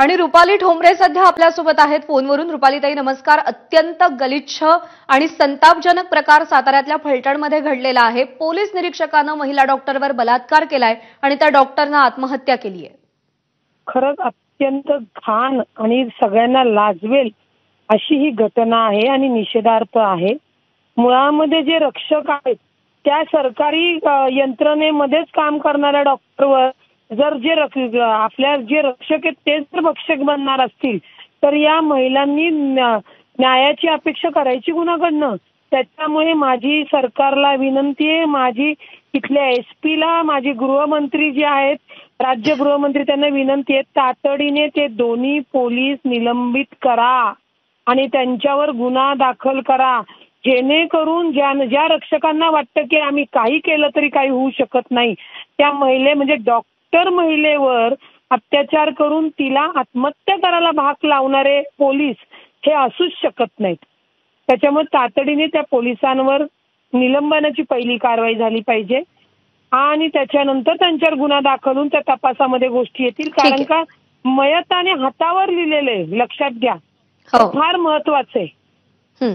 आणि रुपाली ठोंबरे सध्या आपल्यासोबत आहेत फोनवरून। रुपालीताई नमस्कार। अत्यंत गलिच्छ आणि संतापजनक प्रकार साताऱ्यातल्या फलटणमध्ये घडलेला आहे। पोलीस निरीक्षकाने महिला डॉक्टरवर बलात्कार केलाय आणि त्या डॉक्टरने आत्महत्या केली आहे। खरंच अत्यंत घाण आणि सगळ्यांना लाजवेल अशी ही घटना आहे आणि निषेधार्थ आहे। मुळामध्ये जे रक्षक आहेत त्या सरकारी यंत्रणेमध्येच काम करणाऱ्या डॉक्टरवर जर आपल्या जे रक्षक आहेत तेच जर भक्षक बनणार असतील तर या महिलांनी न्यायाची अपेक्षा करायची कुणाकडनं। त्याच्यामुळे माझी सरकारला विनंती आहे, माझी इथल्या SP ला, माझी गृहमंत्री जे आहेत राज्य गृहमंत्री त्यांना विनंती आहे, तातडीने ते दोन्ही पोलीस निलंबित करा आणि त्यांच्यावर गुन्हा दाखल करा, जेणेकरून ज्या रक्षकांना वाटतं की आम्ही काही केलं तरी काही होऊ शकत नाही त्या म्हणजे डॉक्टर महिलेवर अत्याचार करून तिला आत्महत्या करायला भाग लावणारे पोलीस हे असूच शकत नाहीत। त्याच्यामुळे तातडीने त्या पोलिसांवर निलंबनाची पहिली कारवाई झाली पाहिजे आणि त्याच्यानंतर त्यांच्यावर गुन्हा दाखल होऊन त्या तपासामध्ये गोष्टी येतील। कारण का मयताने हातावर लिहिलेले लक्षात घ्या, फार महत्वाचं आहे।